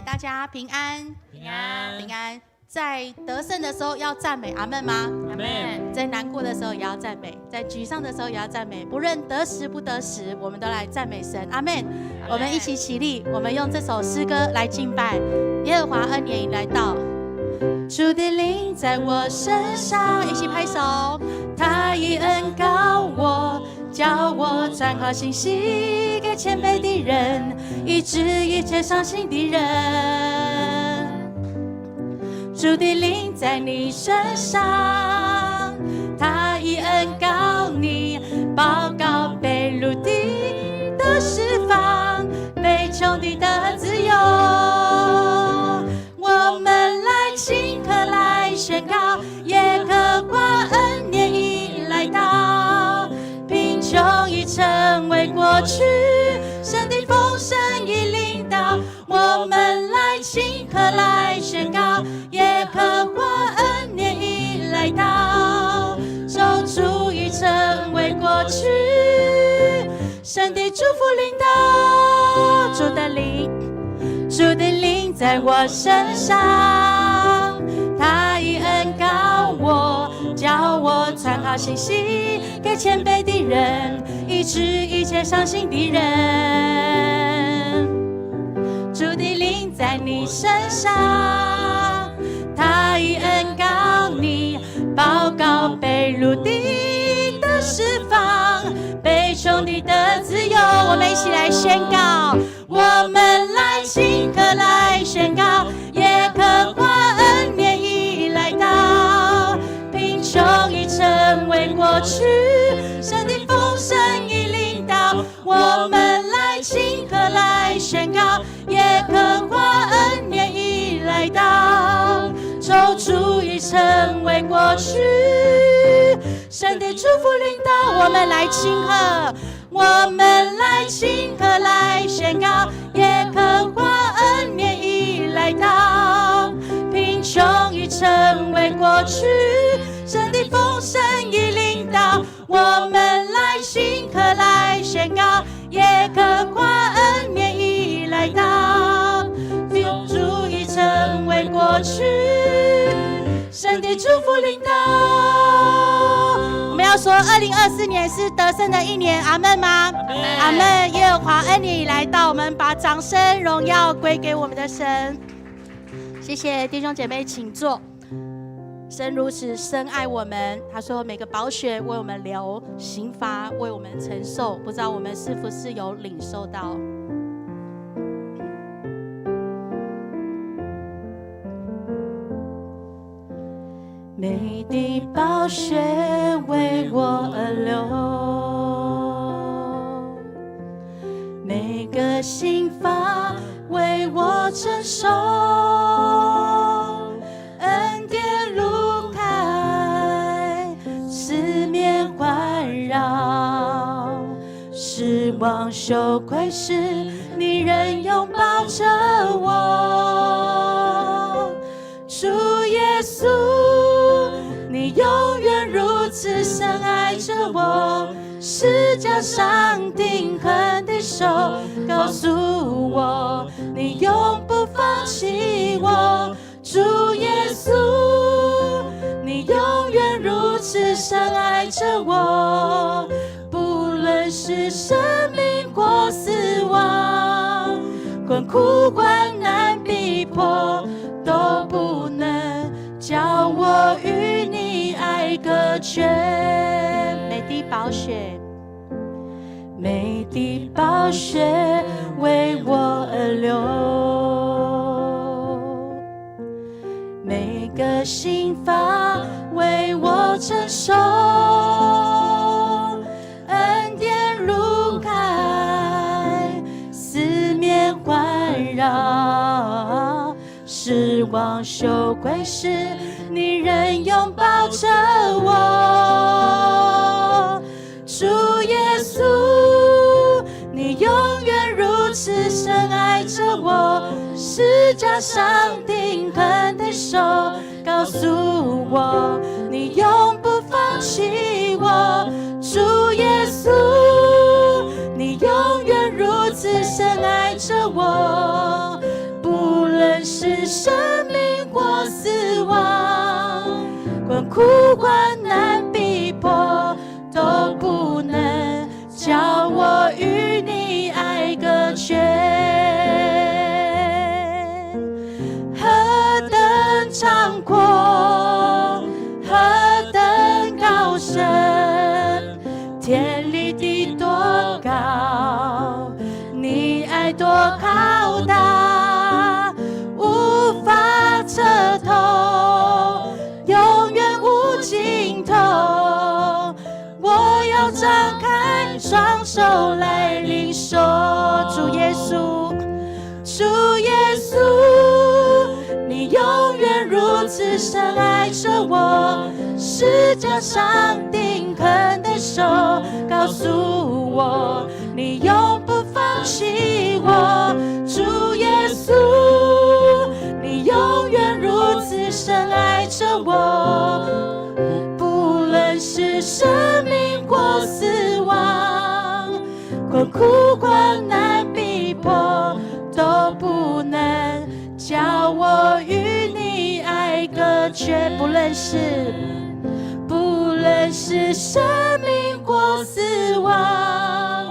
大家平安，平安，平安。在得胜的时候要赞美，阿们吗？阿们。在难过的时候也要赞美，在沮丧的时候也要赞美，不论得时不得时，我们都来赞美神，阿们。我们一起起立，我们用这首诗歌来敬拜耶和华恩典已来到。主的灵在我身上，一起拍手。他以恩膏我，叫我传好信息给谦卑的人，医治一切伤心的人。主的灵在你身上，他以恩膏你，报告被掳的得释放，被囚的得自由。我们来请客来宣告，耶和华恩典已来到，贫穷已成为过去，神的丰盛已临到。我们来请客来宣告，耶和华恩典已来到，咒诅已成为过去，神的祝福临到。主的灵在我身上，他以恩膏我，叫我传好信息给谦卑的人，医治一切伤心的人。主的灵在你身上，他以恩膏你，报告被掳的得释放，被囚的得自由。我们一起来宣告，我们来请客来宣告，耶和华恩典已来到，贫穷已成为过去，神的丰盛已临到。我们来请客来宣告，耶和华恩典已来到，咒诅已成为过去，神的祝福临到。我们来请客，我们来请客来宣告，耶和华恩典已来到，贫穷已成为过去，神的丰盛已临到。我们来请客来宣告，耶和华恩典已来到，救主已成为过去，神的祝福临到。我们要说2024年是得胜的一年，阿们吗？阿们。耶和华恩典已来到，我们把掌声荣耀归给我们的神。谢谢弟兄姐妹，请坐。神如此深爱我们，他说每个宝血为我们流，刑罚为我们承受。不知道我们是不是有领受到？美的宝血为我而流，每个刑罚为我承受，恩典路开，四面环绕，失望羞愧时，你仍拥抱着我，主耶稣，你永远如此深爱着我，十架上钉痕的手告诉我，你永不放弃我，主耶稣，你永远如此深爱着我，不论是生命或死亡，困苦患难逼迫，都不能叫我与你爱隔绝。美的宝血，美的宝血为我而流，每个刑罚为我承受，恩典路开，四面环绕，失望羞愧时，你仍拥抱着我，主耶稣，你永远如此深爱着我，十架上钉痕的手告诉我，你永不放弃我，主耶稣，你永远如此深爱着我，不论是生命或死亡，困苦患难逼迫都不能叫我与你爱隔绝。何等长阔，何等高深，天离地多高，你爱多浩大，无法测透，永远无尽头。我要张开双手来领受。主耶稣，主耶稣，你永远如此深爱着我，十架上钉痕的手告诉我，你永不放弃我。主耶稣，你永远如此深爱着我，不论是生命或死亡，困苦患难逼迫都不能叫我与你爱隔绝。不论是生命或死亡，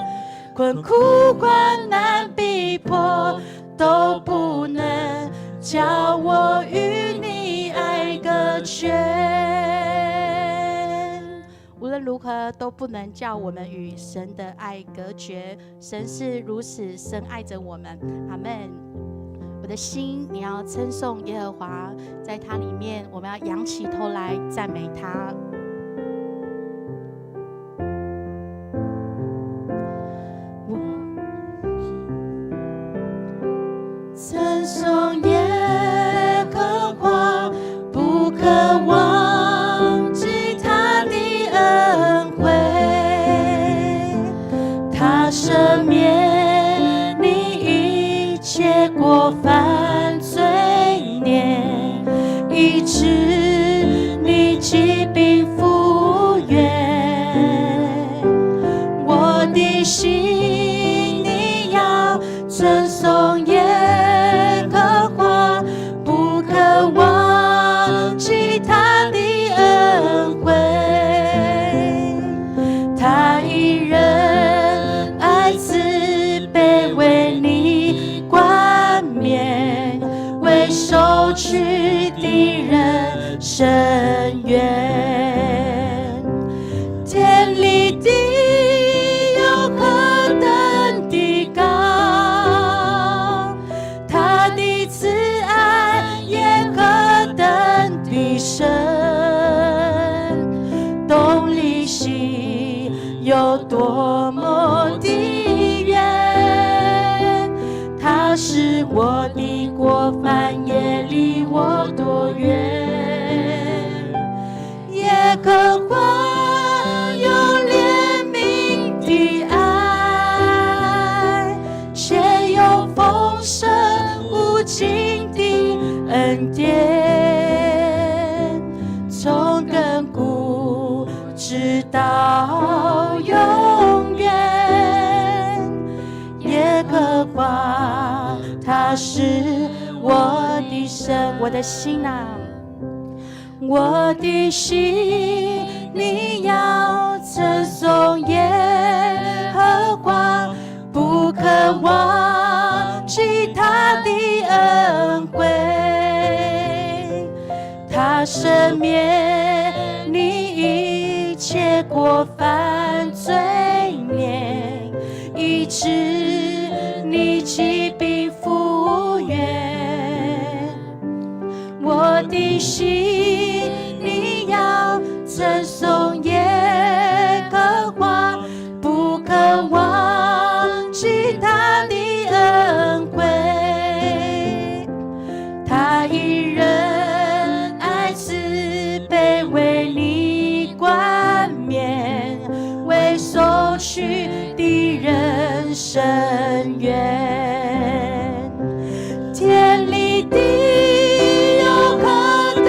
困苦患难逼迫都不能叫我与你爱隔绝。无论如何都不能叫我们与神的爱隔绝。神是如此深爱着我们。阿们。我的心，你要称颂耶和华，在他里面，我们要仰起头来赞美他。我称颂耶和华，不可忘记他的恩惠，他赦免你一切过犯罪孽，医治你疾病复原。我的心，你要称颂耶和华，不可忘记他的恩惠，他以仁爱慈悲为你冠冕，为受屈的人伸冤。天离地有何等的高，他的慈爱也何等的深，东离西有多么的远，他使我的过犯也离我多远。耶和华有怜悯的爱，且有丰盛无尽的恩典，从亘古直到永远。耶和华他是我的神。我的心啊，我的心，你要称颂耶和华，不可忘记他的恩惠，他赦免你一切过犯罪孽，医治你疾病复原。我的心，你要称颂耶和华，不可忘记他的恩惠，他以仁爱慈悲为你冠冕，为受屈的人伸冤。天离地有何等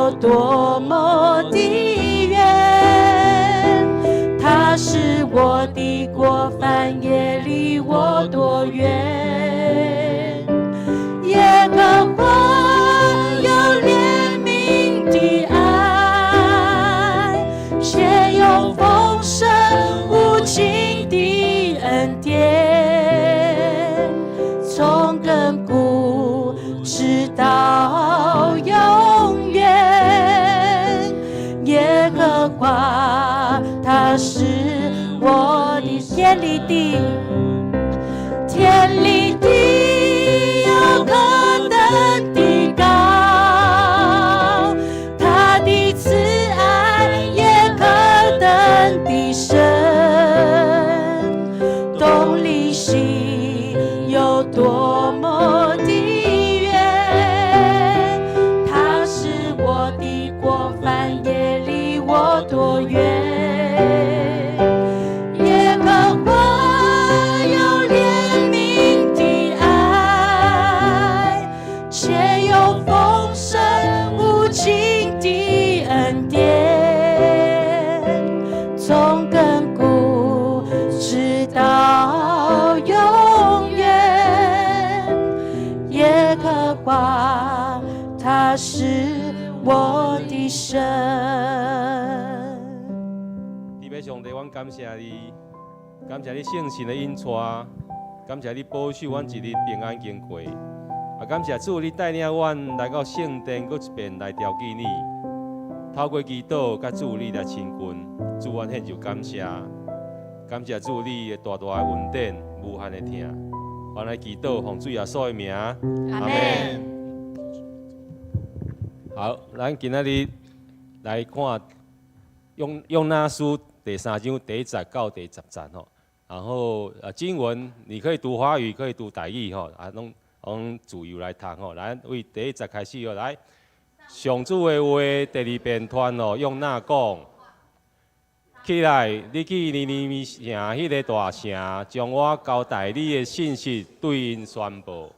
有多么的远，他使我的过犯也离我多远。耶和华有怜悯的爱，且有丰盛无尽的恩典，从亘古直到永远。耶和华他是我的天立地，天立地有何等的高，他的慈爱也何等的深，东离西有多么的远，他使我的过犯也离我多远。耶和华有怜悯的爱，且有丰盛无尽的恩典，从亘古直到永远。耶和华他是我的神。弟妹上帝，阮感谢你，感谢你圣神的引带，感谢你保守阮一日平安经过，感谢主你带领阮来到圣殿，搁一遍来调记你，透过祈祷，甲主你来亲近，主阮献上感谢，感谢主你的大大的恩典，无限的疼，阮来祈祷，奉主耶稣的名，阿门。好，咱今仔日来看用那书第3章第1节到第10节吼。然后经文你可以读华语，可以读台语吼，拢自由来读吼。来为第1节开始哦，来上主的话第2遍传哦，用那讲起来，你去尼尼微城迄个大城，将我交代你的信息对因宣布。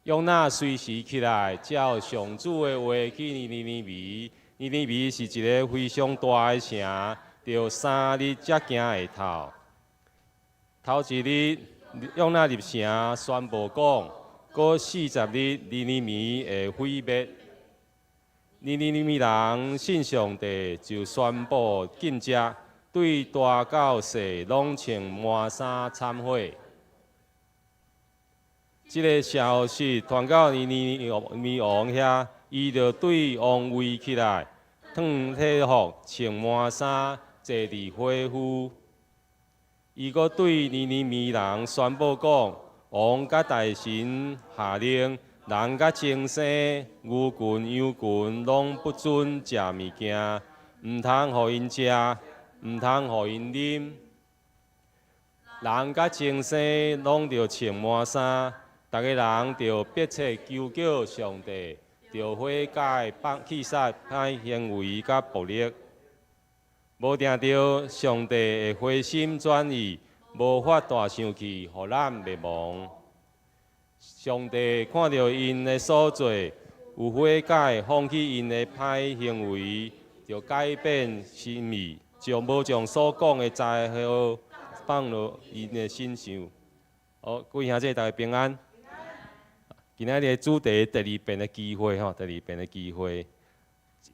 用那随时起来，照上主的话去尼尼微。尼尼微是一个非常大的城，要3日才行会透。头一日用那入城宣布讲，过40日尼尼微会毁灭。尼尼微人信上帝，就宣布禁食，对大到小拢穿满衫忏悔。这个消息传到尼尼微王遐，伊就对王位起来，脱体服，穿满衫，坐伫火湖。伊阁对尼尼微人宣布讲，王甲大臣下令，人甲精生、牛群、羊群，拢不准食物件，毋通互因食，毋通互因啉。人甲精生拢着穿满衫。大家人着迫切求救上帝，着悔改、弃杀、歹行为甲暴力，无定着上帝的回心转意，无法大生气，互咱灭亡。上帝看到因的所做，有悔改，放弃因的歹行为，就改变心意，就无将所讲的灾祸放落因的身上。好，各位兄弟，大家平安。今仔日的主题第2遍的机会吼，第2遍的机会，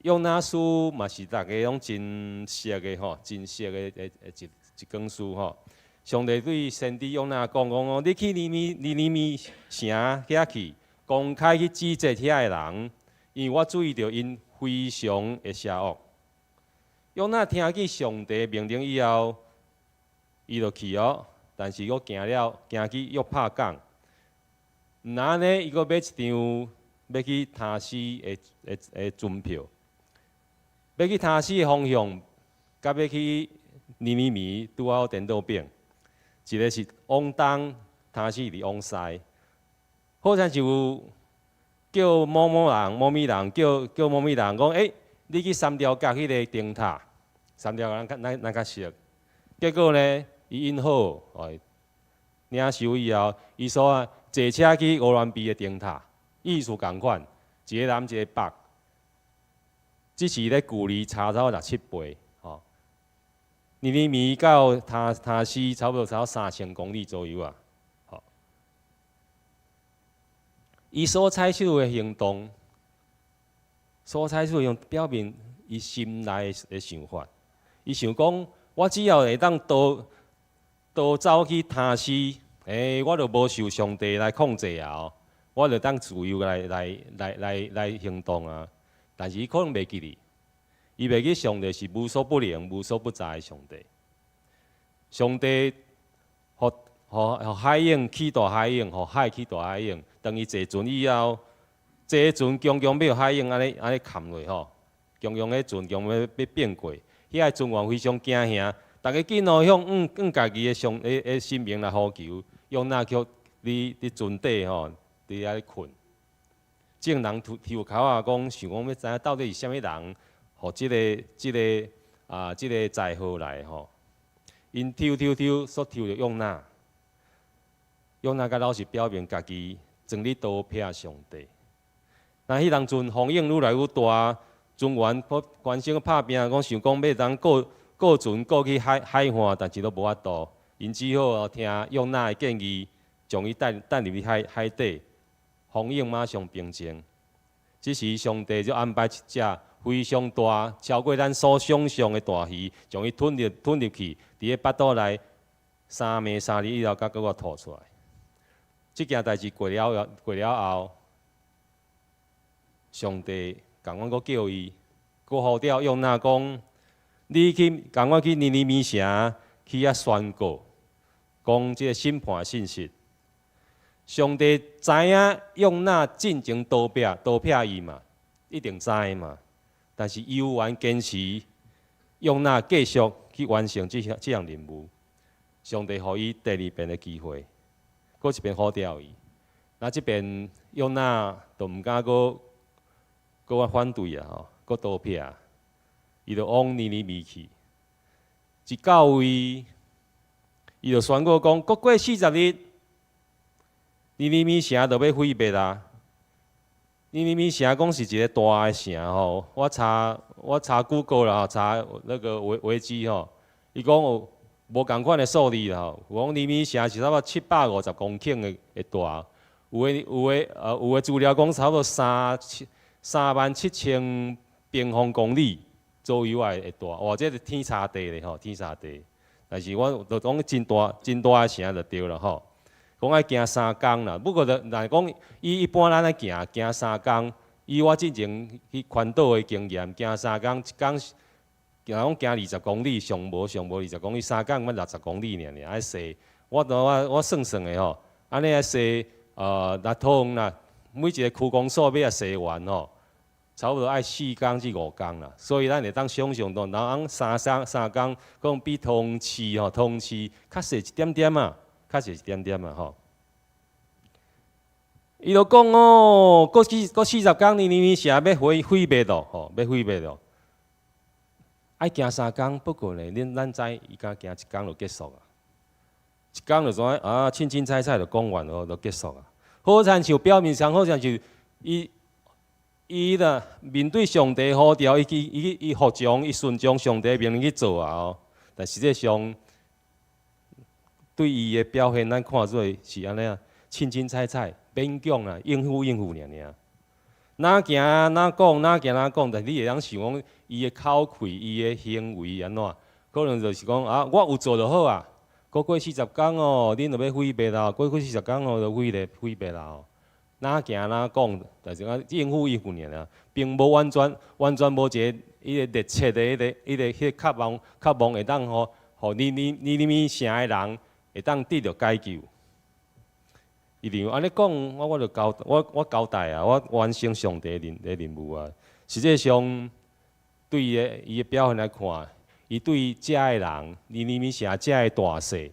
用那书嘛是大家拢真熟的吼，真熟的一卷书吼。上帝对先知用那讲哦，你去尼尼微城遐去，公开去指责遐的人，因为我注意到因非常的邪恶。用那听见上帝命令以后，伊就去哦，但是佫行去约帕港。毋然安尼，伊阁买一张要去塔斯的船票，要去塔斯的方向，甲要去尼尼微拄好颠倒变，一个是往东，塔斯伫往西。好像就叫某咪人叫某咪人讲，你去三条角迄个灯塔，三条角咱较熟。结果呢，伊因好，领收以后，伊说坐车去鹅銮鼻的灯塔，意思共款，一个南一个北，只是咧距离差到6、7倍，吼。尼尼微到他西差不多3000公里左右啊，吼。伊所采取的行动，表明伊心内的想法。伊想讲，我只要会当倒走去他西，我就无受上帝来控制啊，我就当自由来行动啊。但是伊可能袂记哩。伊袂记上帝是无所不能、无所不在的上帝。上帝互海涌起大海涌，互海起大海涌。当伊坐船以后，坐船强强要海涌安尼砍落吼，强强迄船强要变过，遐个船员非常惊吓，逐个紧哦向家己的性命来呼求，用那叫伫船底吼，伫遐困。众人抽口啊，讲想讲要知影到底是啥物人。互即个灾祸来吼，因抽所抽着用那甲老是表明家己全力都撇上帝。那迄当阵风影愈来愈大，船员关心拍拼，讲想讲要当过船过去海岸，但是都无法度。因只好听用那的建议，将伊带入去海底，风影马上平静。这时上帝就安排一只非常大，超过咱所想象的大鱼，将伊吞入去，伫个腹肚内3暝3日以后，才搁我吐出来。这件代志过了后，上帝共阮搁叫伊，搁呼召用那讲，你去共我去尼尼微城去遐宣告，讲即个审判信息。上帝知影用那进前倒撇伊嘛，一定知嘛。但是犹原坚持用那继续去完成这项任务。上帝予伊第2遍的机会，搁一遍呼召伊。那这边用那就毋敢搁反对啊吼，搁倒撇，伊就往尼尼微去。一到位，伊就宣告讲，过40日，尼尼微城就要毁灭啦。尼尼微城讲是一个大的城吼，我查 Google 啦，查那个维基吼，伊讲有无共款的数字啦吼，有讲尼尼微城是差不多750公顷的大，有的资料讲差不多37000平方公里左右的大，哇，这是天差地咧吼，天差地。但是我就讲真大的城就对了吼。讲爱行3工啦，不过若讲伊一般咱来行3工，以我之前去环岛的经验，行3工，一工若讲行20公里，上无20公里，3工要60公里尔，爱踅。我算的吼，安尼爱踅若通啦，每一个区公所要踅完吼，差不多爱4工至5工啦。所以咱会当想象到，人3工，讲比通市较踅一点点啊。较是一点点嘛吼，伊就讲哦，过40工，尼尼微城要毁灭咯，吼，要毁灭咯。爱行3工，不过呢，咱知伊敢行1工就结束啊。1工就怎啊，清清彩彩就讲完咯，就结束啊。好像就表面上好像就伊啦，面对上帝呼召，伊服从，伊顺从上帝命令去做啊哦。但实际上，对伊的表现，咱看做是安尼啊，清清彩彩，勉强啦，应付尔。哪行哪讲，但你会当想讲，伊的口气、伊的行为安怎？可能就是讲啊，我有做就好啊。过40工哦，恁就要毁灭啦。过40工哦，就毁灭啦哦。哪行哪讲，但是讲应付尔，并无完全无一个伊个热切的迄个渴望会当互尼尼微城的人。会当得到解救，一定安尼讲，我就交代啊，我完成上帝的任务啊。实际上，对伊的表现来看，伊对遮的人，尼尼微城遮的大细，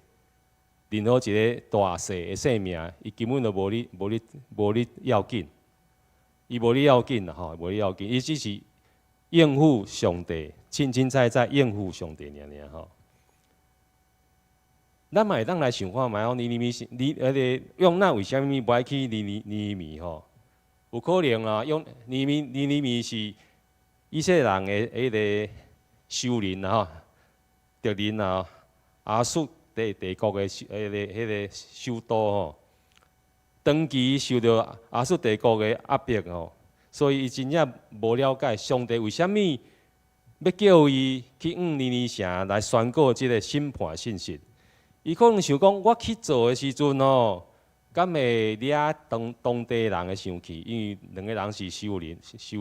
任何一个大细的生命，伊根本就无你要紧，伊无你要紧啦吼，无你要紧，伊只是应付上帝，清清彩彩应付上帝尔吼。咱嘛会当来想看觅哦，尼尼微用那为虾米不爱去尼尼微吼？有可能啦，用尼尼微是以色列人的迄个首领啊，敌人啊，亚述帝国的迄个首都吼，长期受到亚述帝国的压迫吼，所以伊真正无了解上帝为虾米要叫伊去尼尼城来宣告即个审判信息。伊可能想讲，我去做的时阵吼，敢会惹当地人的生气，因为两个人是首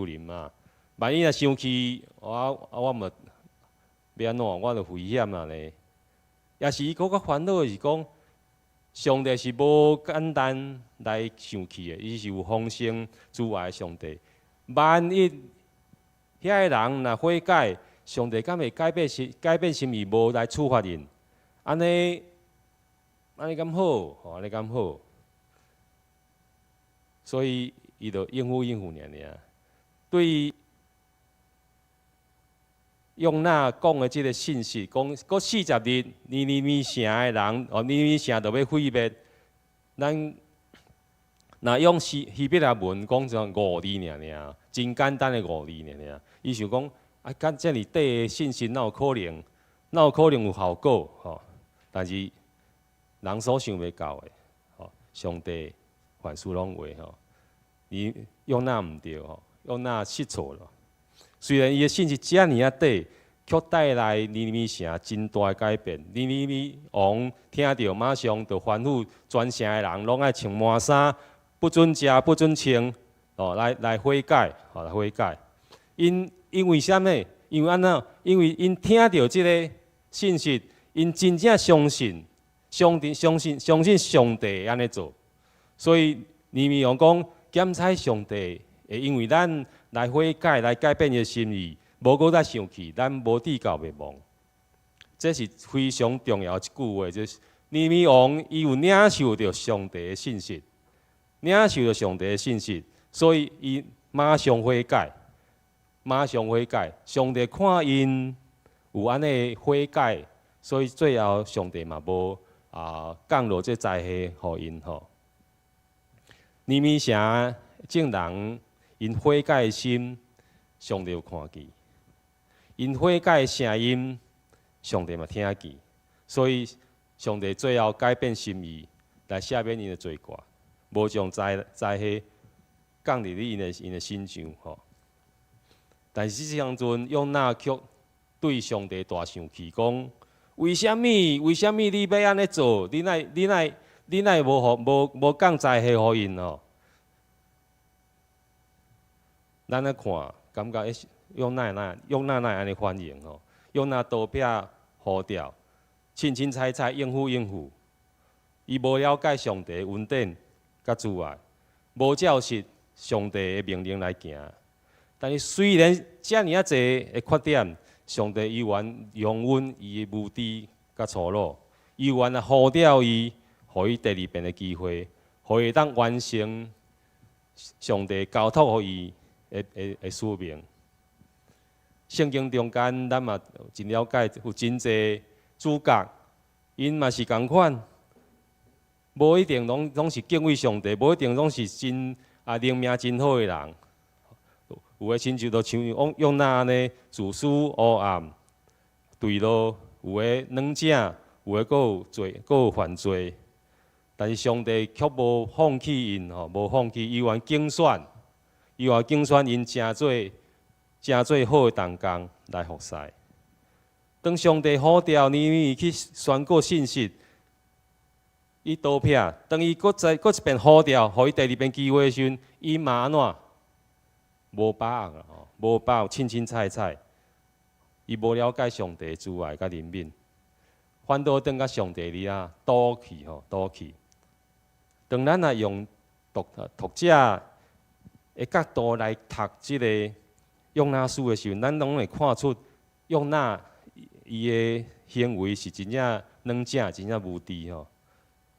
领嘛。万一若生气，我嘛要安怎？我就危险啦咧。也是伊搁较烦恼的是讲，上帝是无简单来生气的，伊是有丰盛慈爱的上帝。万一遐个人若悔改，上帝敢会改变心意，无来处罚因？安尼敢好？安尼敢好？所以伊就应付尔。对于用那讲的即个信息，讲过40日，尼尼微城的人，尼尼微城就要毁灭。咱若用希伯来文讲成5字尔，真简单的5字尔。伊想讲，敢遮尔短的信息，哪有可能有效果？吼，但是人所想袂到的，吼，上帝凡事拢会吼，你用那毋对吼，用那失错了。虽然伊的信息遮尔啊短，却带来尼尼微城真大的改变。尼尼微王听到，马上就吩咐全城的人拢爱穿麻衫，不准食，不准穿，来悔改，来悔改。因为啥物？因为安怎？因为因听到即个信息，因真正相信上帝安尼做，所以尼尼微王讲检采上帝会因为咱来悔改，来改变伊的心意，无搁再生气，咱无地教袂亡。这是非常重要一句话，就是尼尼微王伊有领受到上帝的信息，领受到上帝的信息，所以伊马上悔改。上帝看因有安尼悔改，所以最后上帝嘛无降落这灾祸互因吼。尼尼微城众人因悔改的心，上帝有看见；因悔改的声音，上帝嘛听见。所以上帝最后改变心意，来赦免因的罪过，无将灾祸降伫因的身上吼。但是即当阵，约拿却对上帝大生气，讲：为什么你要安尼做？你奈无降灾祸互因哦？咱来看，感觉约拿安尼反应吼？约拿刀柄呼调，清彩应付。伊无了解上帝恩典甲慈爱，无照实上帝的命令来行。但是虽然遮尔啊侪的缺点，上帝依然容允伊的无知甲粗鲁，依然呼召伊，互伊第二遍的机会，互伊当完成上帝交托予伊的使命。圣经中间，咱嘛真了解，有真侪主角，因嘛是共款，无一定拢是敬畏上帝，无一定拢是真灵命真好的人。有诶，亲像都像约拿安尼自私黑暗、对路，有诶软正，有诶佫有犯罪。但是上帝却无放弃因吼，无放弃，依然竞选因真做好诶同工来服侍。当上帝呼召尼尼微去宣告信息，伊刀片，当伊佫一遍呼召，互伊第二遍机会时阵，伊嘛安怎？无把握吼，无把握，清彩，伊无了解上帝慈爱甲怜悯，反倒转甲上帝里赌气。当咱用读者的角度来读即个约拿书的时候，咱拢会看出约拿伊的行为是真正软正，真正无知吼。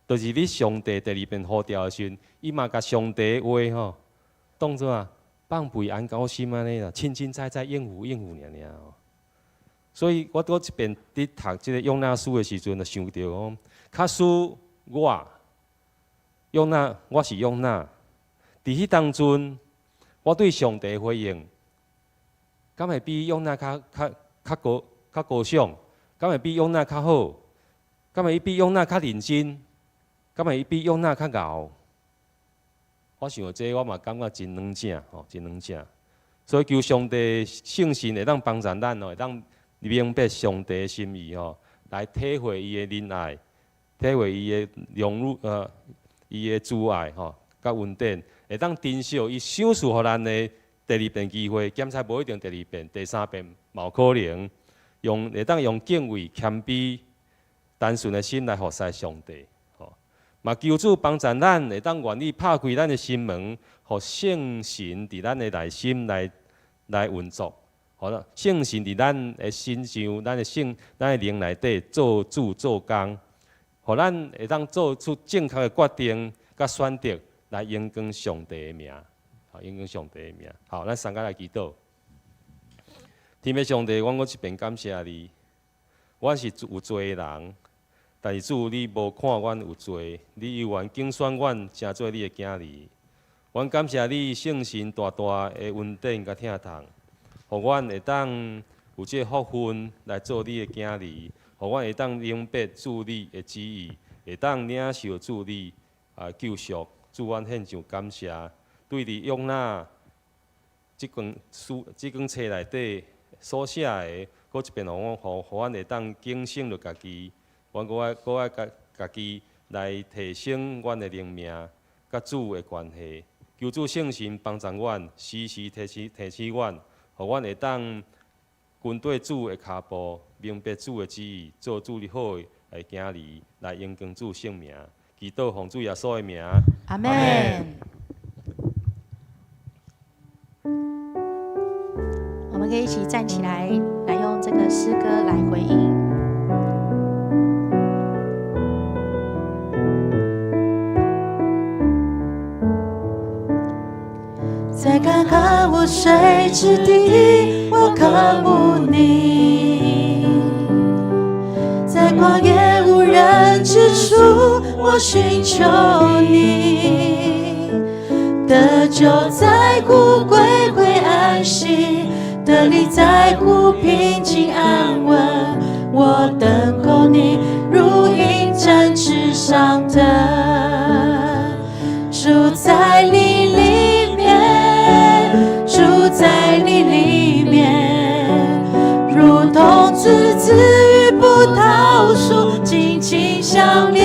就是你上帝第二遍呼召的时阵，伊嘛甲上帝的话吼当作放屁安高心安尼啦，清彩应付尔吼。所以我一遍伫读即个约拿书的时阵，就想到讲，假使我是约拿，伫迄当阵，我对上帝回应，敢会比用那较高尚？敢会比用那较好？敢会比用那较认真？敢会比用那较熬？我想这我嘛感觉真软正吼，真软正。所以求上帝圣神会当帮助咱哦，会当明白上帝的心意吼，来体会伊的仁爱，体会伊的伊的慈爱吼，甲恩典，会当珍惜伊赏赐予咱的第二遍机会，检查无一定第二遍、第三遍嘛有可能，会当用敬畏、谦卑、单纯的心来服侍上帝。嘛，求主帮助咱，会当愿意拍开咱的心门，互圣神伫咱的内心来运作。好了，圣神伫咱的心上、咱的灵内底做主做工，互咱会当做出正确的决定甲选择，来荣光上帝的名。好，荣光上帝的名。好，咱三个来祈祷。天父上帝，我一遍感谢你，我是有罪的人。但是主，你无看阮有罪，你犹原拣选阮成做你的囝儿。阮感谢你圣神大大的恩典甲疼痛，互阮会当有这福分来做你的囝儿，互阮会当明白主你的旨意，会当领受主你救赎。主，阮献上感谢，对你用那即卷册内底所写的，搁一遍互阮会当警醒着家己。阮搁爱家己来提升阮的灵命，甲主的关系。求主圣神帮助阮，时时提醒阮，互阮会当跟对主的脚步，明白主的旨意，做主你好的囝儿，来荣光主圣名。祈祷奉主耶稣的名。阿门。我们可以一起站起来，来用这个诗歌来回应。在干旱无水之地，我渴慕你；在旷野无人之处，我寻求你。得救在乎归回安息，得力在乎平静安稳。我等候你，如鹰展翅上腾，住在你里面，住在你里面，如同枝子与葡萄树紧紧相连。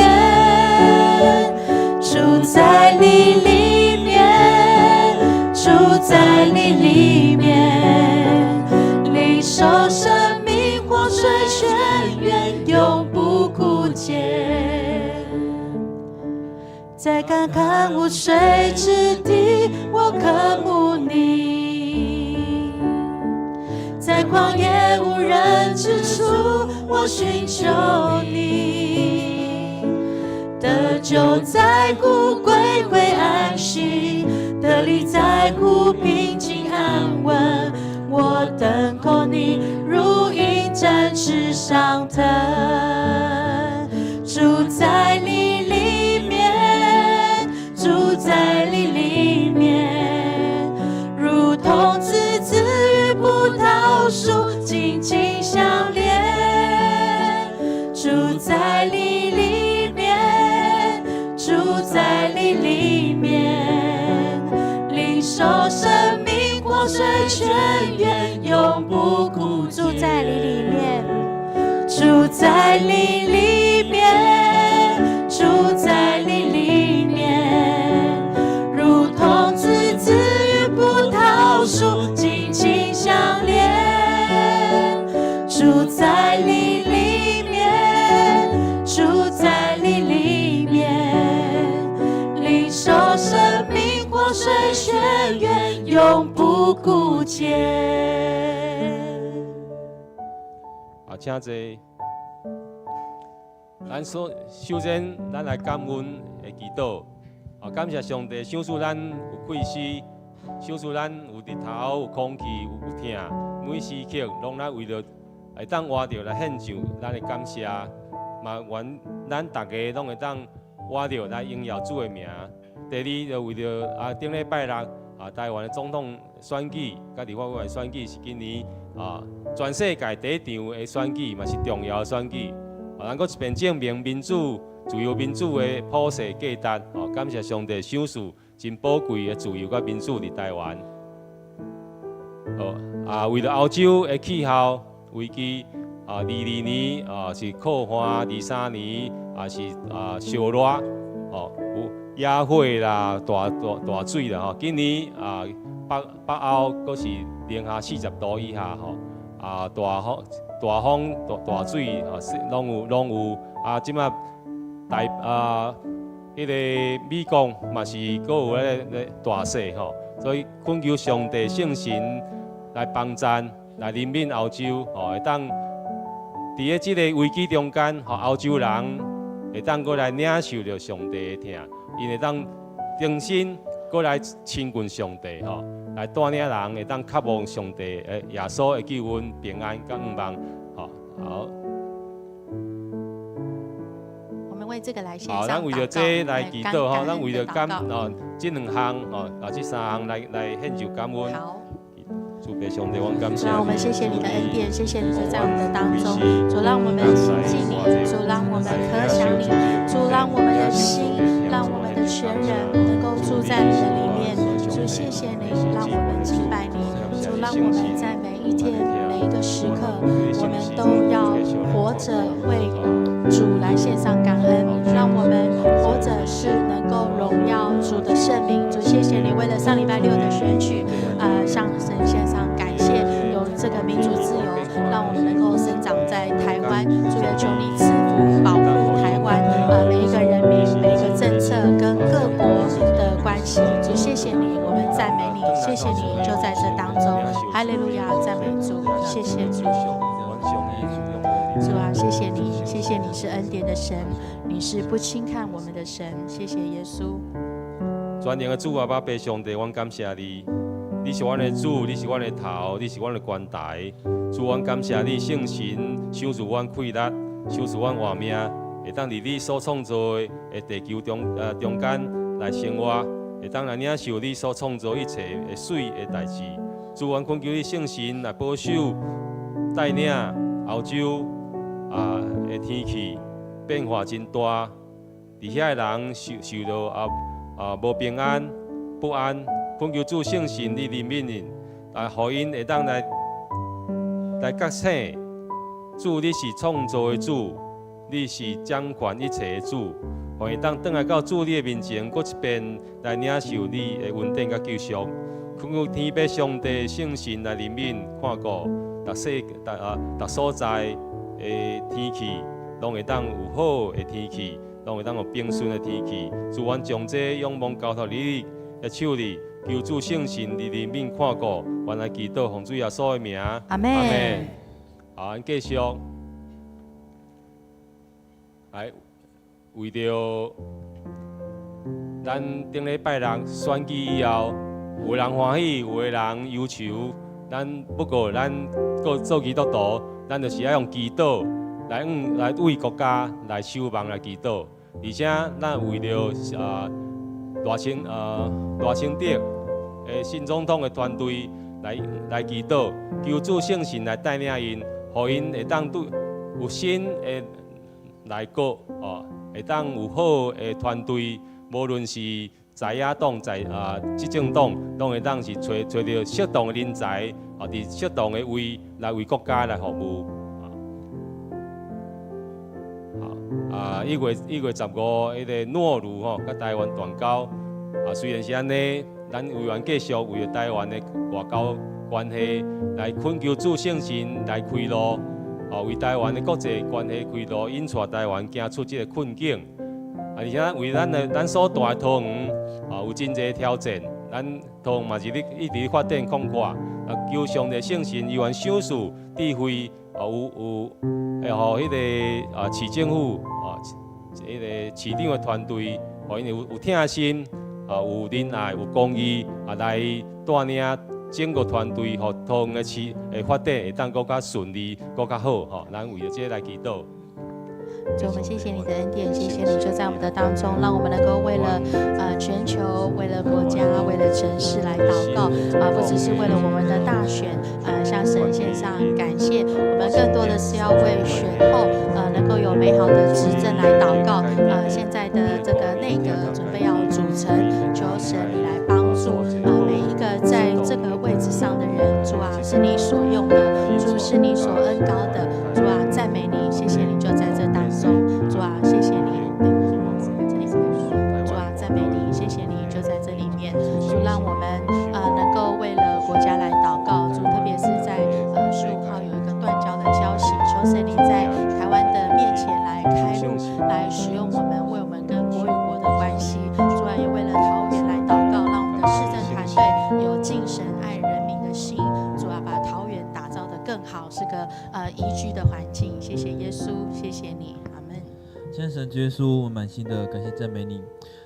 住在你里面，住在你里面，领受生命活水泉源，永不枯竭。在干旱无水之地，我渴慕你；在旷野无人之处，我寻求你。得救在乎归回安息，得力在乎平静安稳。我等候你，如鹰展翅上腾，住在你里面，住在你里面，如同枝子与葡萄树紧紧相连。住在你里面，住在你里面，领受生命活水泉源，永不枯竭。住在你里面，住在你里面，住在你里面，如同枝子与葡萄树紧紧相连。住在你里面，住在你里面，领受生命活水泉源，永不枯竭。请坐。咱首先，咱来感恩的祈祷。感谢上帝赏赐咱有气息，赏赐咱有日头、有空气、有疼，每时刻拢咱为了会当活着来献上咱的感谢。嘛，愿咱大家拢会当活着来荣耀主的名。第二，就为着顶礼拜六台湾的总统选举，甲立法委员选举是今年全世界第一场的选举，嘛是重要的选举。咱搁一遍证明民主、自由民主的普世价值。感谢上帝赏赐真宝贵的自由甲民主伫台湾。为了欧洲的气候危机，22年是酷旱，23年是烧热，有野火啦、大水啦。今年北欧阁是零下40度以下，大风、大水拢有。即马迄个美国嘛是阁有咧大势所以恳求上帝圣神来帮赞，来怜悯欧洲，会当伫咧即个危机中间，欧洲人会当过来领受着上帝的疼，因会当重新过来亲近上帝，来带领人会当渴望上帝耶稣的救恩、平安、甲愿望，好。为这个来献上祷告，咱为着这来祈祷咱为着这两项这三项来献上感恩。好。主被上帝，我感谢。主啊，我们谢谢你的恩典，谢谢你就在我们的当中。主让我们亲近你，主让我们渴想你，主让我们的心，让我们的全人能够住在你的里面。主谢谢你，让我们敬拜你。主让我们在每一天每一个时刻，我们都要活着为主来献上感恩，让我们活着是能够荣耀主的圣名。主谢谢你，为了上礼拜6的选举，向神献上感谢，有这个民主自由，让我们能够生长在台湾。主也求你赐福保护台湾每一个人民、每一个政策跟各国的关系。主谢谢你，我们赞美你，谢谢你就在这当中。哈利路亚，赞美主，谢谢主。主啊，谢谢你，谢谢你是恩典的神，你是不轻看我们的神，谢谢耶稣。全能的主啊，爸爸上帝，阮感谢你，你是阮的主，你是阮的头，你是阮的关台。主，阮感谢你，圣神赏赐阮气力，赏赐阮活命，会当伫你所创造的地球中间来生活，会当来领受你所创造一切的水的代志。主，阮恳求你圣神来保守、带领欧洲的天气变化真大，伫遐的人受到无平安、不安，恳求主圣神你怜悯因，互因会当来觉醒。主，你是创造的主，你是掌权一切的主，互因当转来到主你的面前，搁一遍来领受你的恩典甲救赎。恳求天父上帝圣神来怜悯看顾逐所在的天气，拢会当有好的天气，拢会当有平顺的天气。主，阮将这仰望交托你的手里，求主圣神你怜悯看顾，阮来祈祷奉主耶稣的名。阿门。阿门。好，咱继续来为着咱顶礼拜六选举以后，有的人欢喜，有的人忧愁。不过咱做基督徒，咱就是要用祈祷来为国家来守望来祈祷，而且咱为了赖清德新总统的团队来祈祷，求主圣神来带领因，互因会当有新的内阁会当有好的团队，无论是在野党、执政党，拢会当是找到适当的人才，伫适当的位来为国家来服务。1月15，迄个诺如甲台湾断交。虽然是安尼，咱委员继续为了台湾的外交关系来恳求主圣神来开路，为台湾的国际关系开路，引带台湾走出这个困境。而且为咱所住的桃园，有真侪挑战，咱桃园嘛是一直发展扩大，求上帝圣神依然赏赐智慧，互迄个市政府迄个市长的团队，互因有疼心，有仁爱，有公义，来带领整个团队，互桃园的市发展会当更较顺利，更较好。咱为了这来祈祷。主，我们谢谢你的恩典，谢谢你就在我们的当中，让我们能够为了全球、为了国家、为了城市来祷告不只是为了我们的大选向神献上感谢，我们更多的是要为选后能够有美好的执政来祷告现在的这个内阁准备要组成，求神你来帮助每一个在这个位置上的人，主啊，是你所用的，主是你所恩膏的，主啊，赞美你，谢谢你就在这当中，主啊，谢谢你，主啊，赞美你，谢谢你就在这里面，主让我们能够为了国家来祷告，主特别是在15号有一个断交的消息，求神你在台湾的面前来开路，来使用我们，为我们跟国与国的关系，主啊，也为了桃园来祷告，让我们的市政团队有敬神爱人民的心，主啊，把桃园打造得更好，是个宜居的环境。谢谢耶稣，谢谢你，阿门。现在神耶稣，我们满心的感谢赞美你，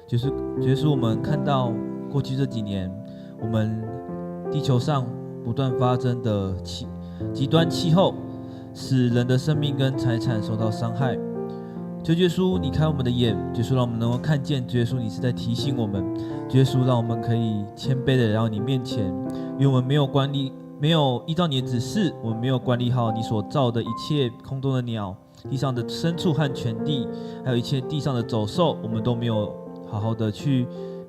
就是耶稣，我们看到过去这几年，我们地球上不断发生的极端气候，使人的生命跟财产受到伤害。求耶稣，你开我们的眼，耶稣让我们能够看见，耶稣你是在提醒我们，耶稣让我们可以谦卑的来到你面前，因为我们没有依照你的指示，我们没有管理好你所造的一切空中的鸟、地上的牲畜和全地，还有一切地上的走兽，我们都没有好好的去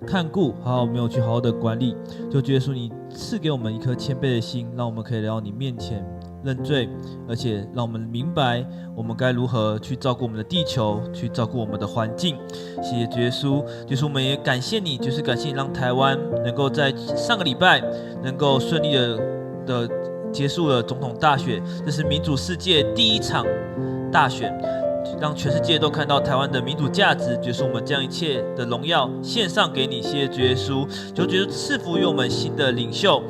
看顾，没有去好好的管理。就耶稣你赐给我们一颗谦卑的心，让我们可以来到你面前认罪，而且让我们明白我们该如何去照顾我们的地球，去照顾我们的环境。谢谢耶稣，耶稣我们也感谢你，就是感谢你让台湾能够在上个礼拜能够顺利的结束了总统大选，这是民主世界第一场大选，让全世界都看到台湾的民主价值。耶稣我们将一切的荣耀献上给你，谢谢耶稣，求耶稣赐福于我们新的领袖，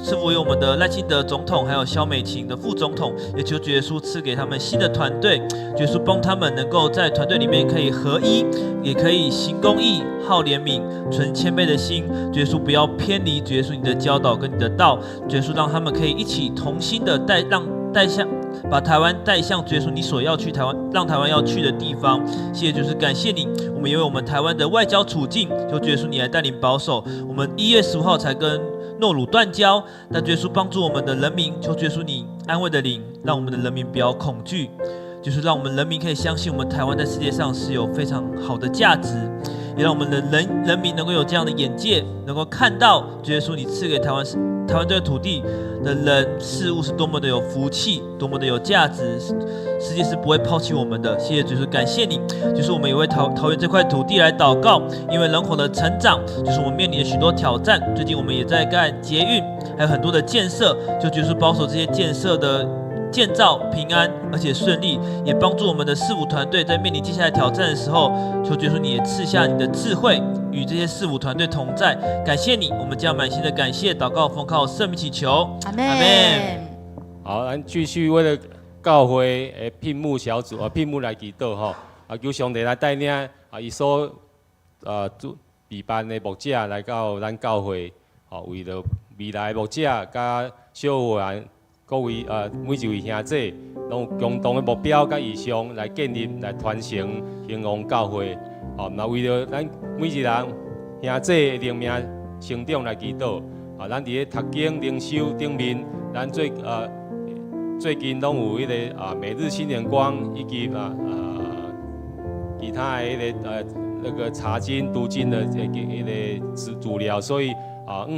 赐福于我们的赖清德总统，还有萧美琴的副总统，也求耶稣赐给他们新的团队，耶稣帮他们能够在团队里面可以合一，也可以行公义、好怜悯、存谦卑的心。耶稣不要偏离耶稣你的教导跟你的道，耶稣让他们可以一起同心的把台湾带向耶稣你所要去台湾，让台湾要去的地方。谢谢，就是感谢你，我们因为我们台湾的外交处境，求耶稣你来带领保守。我们1月15号才跟诺鲁断交，但耶稣帮助我们的人民，求耶稣你安慰的灵，让我们的人民不要恐惧，就是让我们人民可以相信我们台湾在世界上是有非常好的价值，也让我们的人民能够有这样的眼界，能够看到耶稣你赐给台湾这个土地的人事物是多么的有福气，多么的有价值，世界是不会抛弃我们的。谢谢耶稣，感谢你，就是我们也为桃园这块土地来祷告，因为人口的成长，就是我们面临的许多挑战。最近我们也在干捷运，还有很多的建设，就耶稣保守这些建设的建造平安而且顺利，也帮助我们的市府团队在面临接下来挑战的时候，求耶稣你也赐下你的智慧，与这些市府团队同在。感谢你，我们将满心的感谢祷告奉靠圣名祈求，阿门。好，咱继续为了教会的聘牧小组聘牧来祈祷吼，求上帝来带领伊所备办的牧者来到咱教会，为了未来的牧者甲小会员各位每一位兄弟，拢有共同的目标甲意向来建立、来传承兴旺教会。那为了咱每一人兄弟的灵命成长来祈祷。咱伫咧读经、灵修顶面，咱最近拢有迄个每日新眼光以及其他的那个查经、读经的迄个资料，所以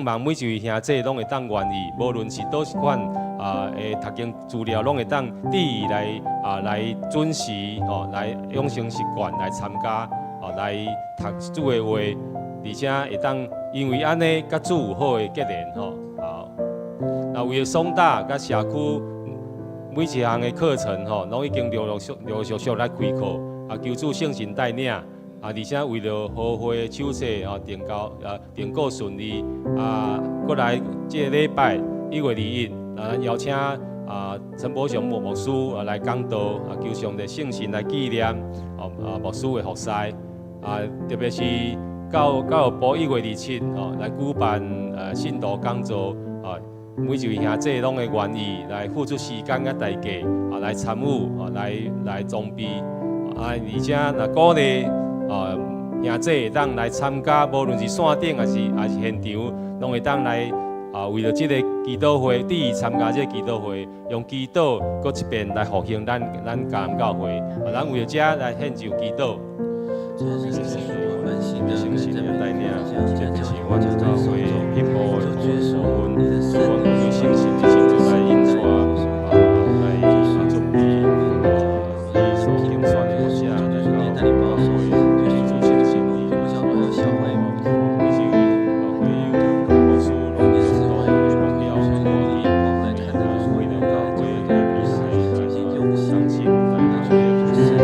望每一位兄弟拢会当愿意，无论是倒一款的读经资料，拢会当第一来准时来养成习惯来参加来读主的话，而且会当因为安尼甲主有好的结连那为了松大甲社区每一项的课程拢已经陆续来开课求主圣神带领而且为了好会手册订购顺利过来这个礼拜1月2日咱邀请陈宝雄牧师来讲道求上帝圣神来纪念牧师的服侍特别是教育部1月27来举办信徒讲座每一位兄弟拢会愿意来付出时间甲代价来参与来装备而且若鼓励兄弟会当来参加，无论是线顶还是现场，拢会当来为了这个祈祷会，第一参加这个祈祷会，用祈祷搁一遍来复兴咱家南教会，咱为了这来献上祈祷。诚心的带领，这就是我们教会进步的部分，希望有诚心的心就来引带来准备你所竞选的国家，来到教会，就是做诚心的，小会，以及会有牧师、龙总、黄廖、黄义来看到为了教会来比赛，来用上心来做事。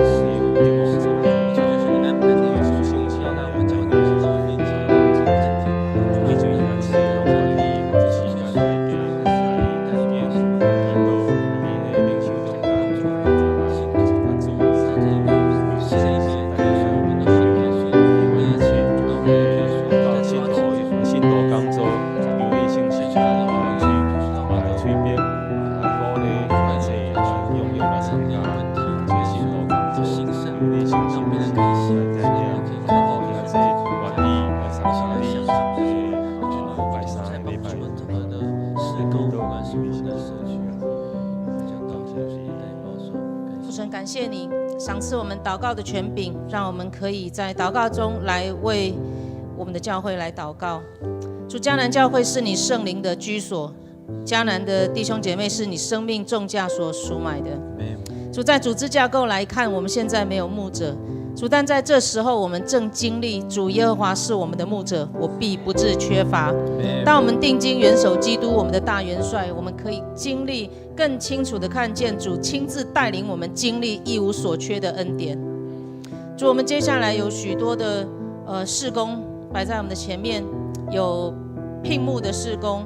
感谢你赏赐我们祷告的权柄，让我们可以在祷告中来为我们的教会来祷告。主，迦南教会是你圣灵的居所，迦南的弟兄姐妹是你生命重价所赎买的。主，在组织架构来看，我们现在没有牧者，主，但在这时候我们正经历主耶和华是我们的牧者，我必不致缺乏。当我们定睛元首基督，我们的大元帅，我们可以经历更清楚的看见主亲自带领我们经历一无所缺的恩典。主，我们接下来有许多的事工摆在我们的前面，有聘牧的事工。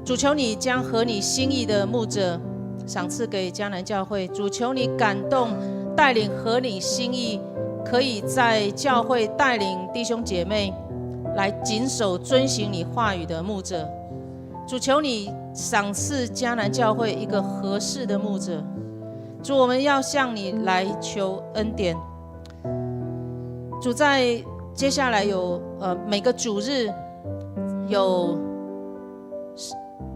主，求你将合你心意的牧者赏赐给迦南教会。主，求你感动带领合你心意，可以在教会带领弟兄姐妹来谨守遵行你话语的牧者。主，求你赏赐迦南教会一个合适的牧者。主，我们要向你来求恩典。主，在接下来有每个主日有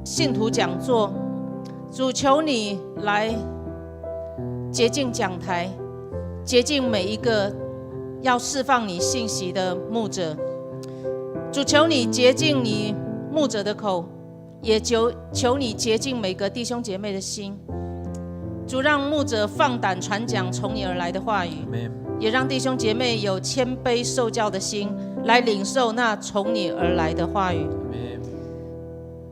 信徒讲座，主，求你来洁净讲台，洁净每一个要释放你信息的牧者。主，求你洁净你牧者的口，也求你洁净每个弟兄姐妹的心。主，让牧者放胆传讲从你而来的话语，也让弟兄姐妹有谦卑受教的心，来领受那从你而来的话语。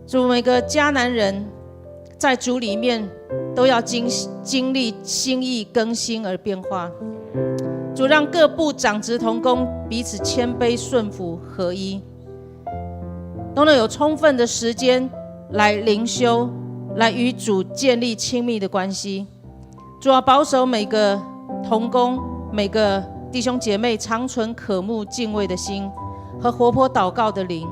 主，每个迦南人在主里面都要经历心意更新而变化。主，让各部长职同工彼此谦卑顺服合一，都能有充分的时间来灵修，来与主建立亲密的关系。主啊，保守每个同工每个弟兄姐妹常存渴慕敬畏的心和活泼祷告的灵。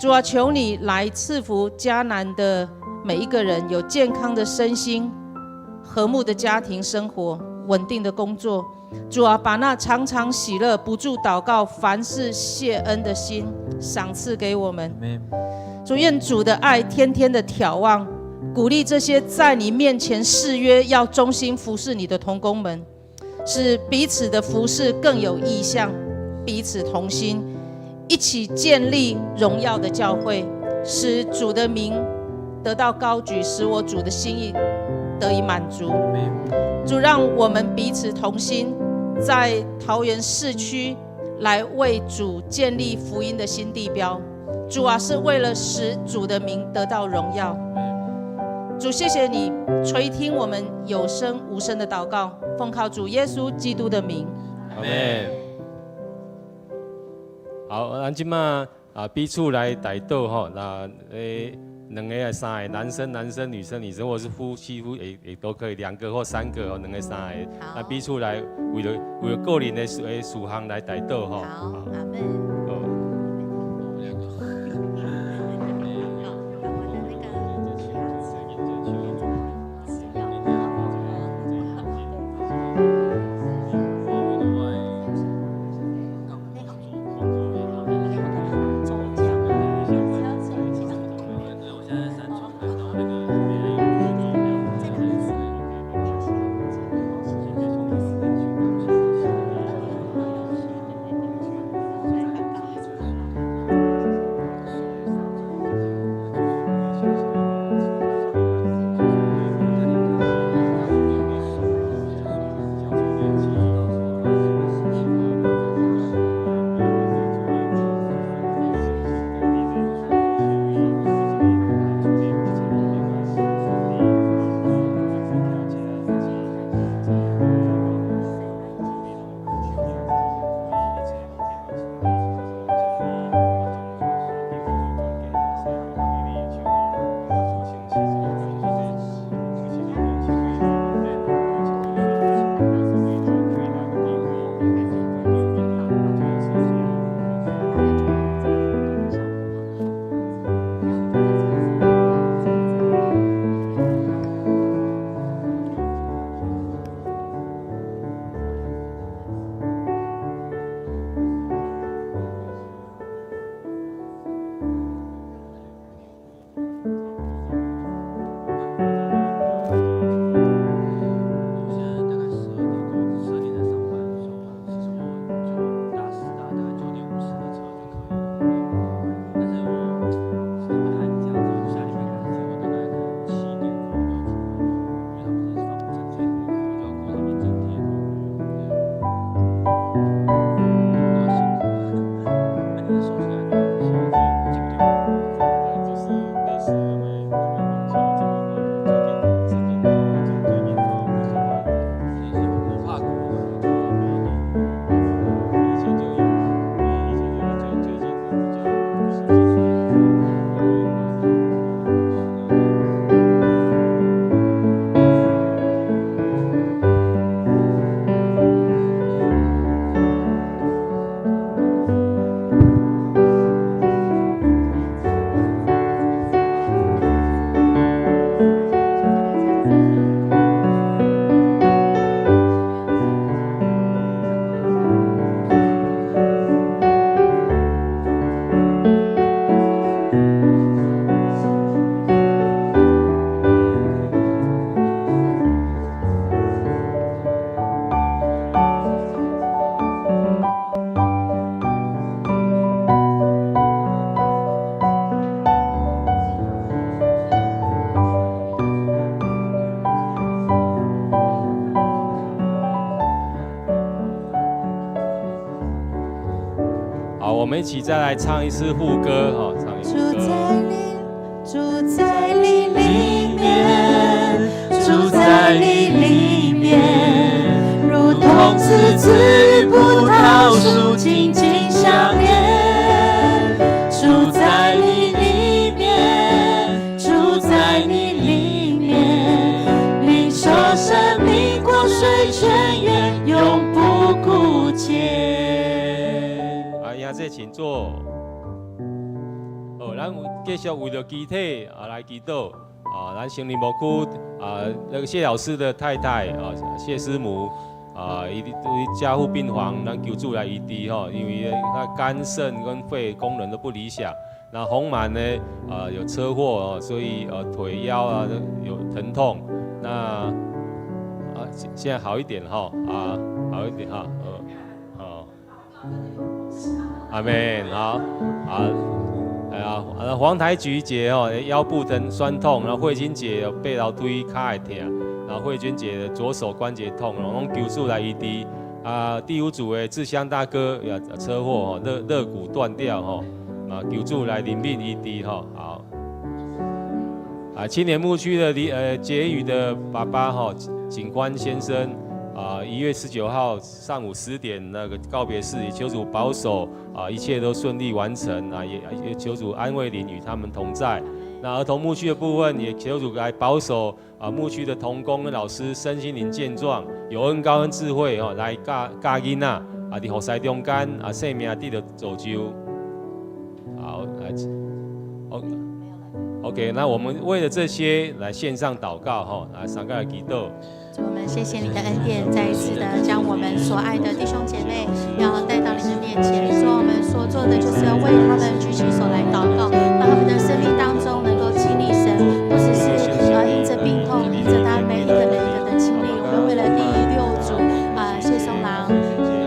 主啊，求你来赐福迦南的每一个人，有健康的身心，和睦的家庭生活，稳定的工作。主啊，把那常常喜乐不住祷告凡事谢恩的心赏赐给我们。主，愿主的爱天天的眺望，鼓励这些在你面前誓约要忠心服侍你的同工们，使彼此的服侍更有意向，彼此同心，一起建立荣耀的教会，使主的名得到高举，使我主的心意得以满足。主，让我们彼此同心，在桃园市区来为主建立福音的新地标。主啊，是为了使主的名得到荣耀。主，谢谢你垂听我们有声无声的祷告，奉靠主耶稣基督的名，阿们。好，咱即马彼此来代祷吼，那两个还三个，男生女生，或是夫妻也都可以，2个或3个哦，2个3个，那彼此来为了个人的事项来代祷吼。好，阿们。们一起再来唱一次副歌哈，唱一次副歌。住在你里面，住在你里面，如同枝子葡萄树紧紧相连。住在你里面，住在你里面，领受生命活水泉源，永不枯竭。兄弟请坐。咱继续为了集体来祈祷咱成林牧区那个谢老师的太太谢师母伊对加护病房，咱求助来医治因为他肝肾跟肺功能都不理想。那洪满呢有车祸所以腿腰有疼痛。那现在好一点好一点阿们好。黄台菊姐腰部酸痛，然后慧君姐背劳推脚会痛，然后慧君姐的左手关节痛，然后求助来医治。第五组的志香大哥也车祸肋骨断掉求助来临病医治好。青年牧区的结语的爸爸景宽先生。1月19号上午10点那个告别式，也求主保守一切都顺利完成也求主安慰领与他们同在。那儿童牧区的部分也求主来保守牧区的同工跟老师身心灵健壮，有恩高恩智慧来教囡仔伫服侍中间生命得到造就。好，OK， 那我们为了这些来线上祷告来上个祈祷。主，我们谢谢你的恩典，再一次的将我们所爱的弟兄姐妹要带到你的面前。你说我们所做的就是要为他们举起手来祷告，让他们的生命当中能够经历神，不只是因着病痛，因着他每一个的经历。我们为了第6组谢松郎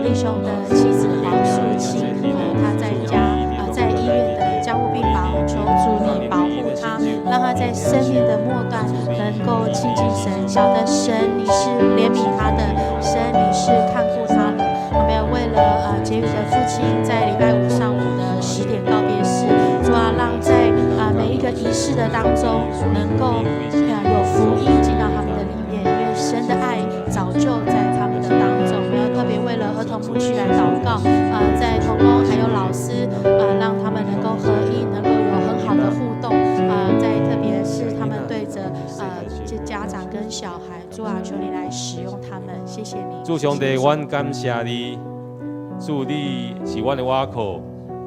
弟兄的妻子黄淑清，他在家在医院的加护病房，求主你保护他，让他在生命的末段能够亲近神，晓得神你是怜悯他的，神你是看顾他的。我们也为了结语的父亲在礼拜5上午的10点告别式，主让在每一个仪式的当中能够有福音进到他们的里面，因为神的爱早就在他们的当中。我们要特别为了儿童牧区来祷告在同工还有老师让他们能够合一，能够有很好的互动在特别是他们对着家长跟小孩，主求你来使用他们，谢谢你。主上帝，阮感谢你，主你是阮的倚靠。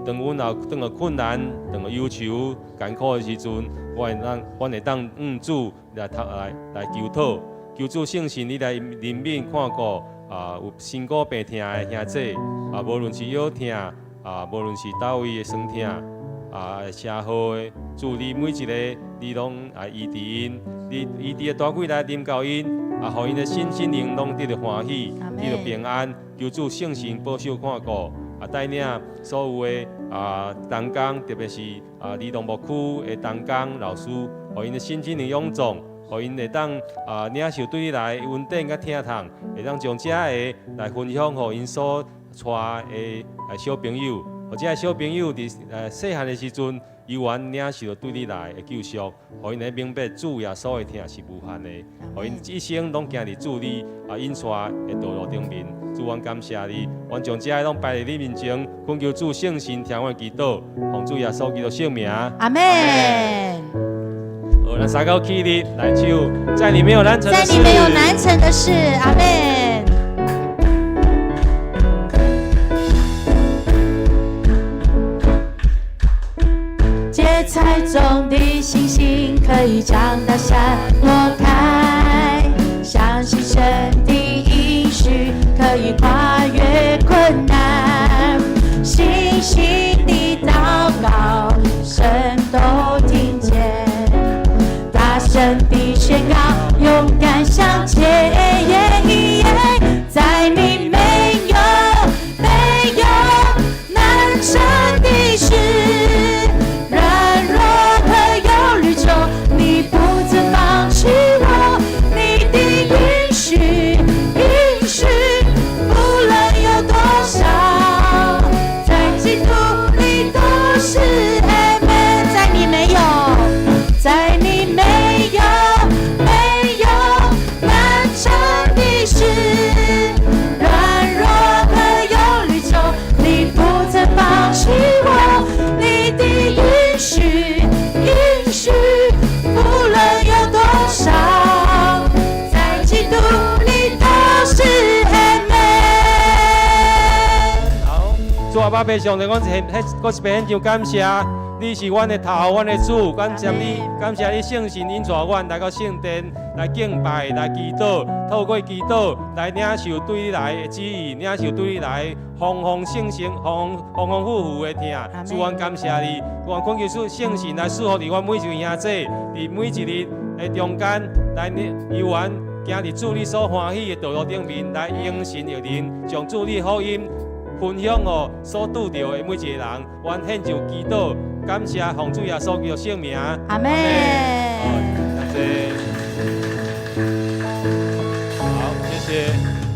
当阮当了困难、当了忧愁、艰苦的时阵，阮会当主来求讨，求主圣神你来怜悯看顾有身骨病痛的兄弟无论是腰痛无论是叨位的酸痛车祸的，主你每一个你拢医治因，你医治的大鬼来临到因互因的身心灵拢得到欢喜，得到平安。求主圣神保守看顾带领所有的同工，特别是儿童牧区的同工老师，互因的身心灵勇壮，互因会当领受对你来稳定甲听痛，会当将这个来分享，互因所带的小朋友。或者小朋友伫细汉的时阵，伊原领受对你来的救赎，互因来明白主耶稣的疼是无限的，互因一生拢行伫主你引带的道路中面。主，阮感谢你，阮将这拢摆在你面前，恳求主圣神听阮祈祷，奉主耶稣基督圣名。阿门。好，咱三高起立，来唱，在你没有难成的事。在你没有难成的事，阿门。彩中的星星可以将大山挪开，相信神的应许可以跨越困难，信心的祷告神都听见，大声的宣告，勇敢向前，在你没有难成的事。你不曾放弃我，你的应许，不论有多少，在基督大宝贝上帝，阮一遍献上感谢。你是阮的头，阮的主，感谢你，感谢你圣神引带阮来到圣殿来敬拜、来祈祷，透过祈祷来领受对你来的旨意，领受对你来丰丰盛盛、丰富富的听。主，阮感谢你，愿恳求圣神来赐福伫阮每一位兄弟，伫每一日的中间来游玩，行伫主你所欢喜的道路顶面，来迎神入灵，将主你福音分享予所拄到的每一个人。愿献上祈祷。感谢奉主耶稣基督圣名，阿门。好，谢谢。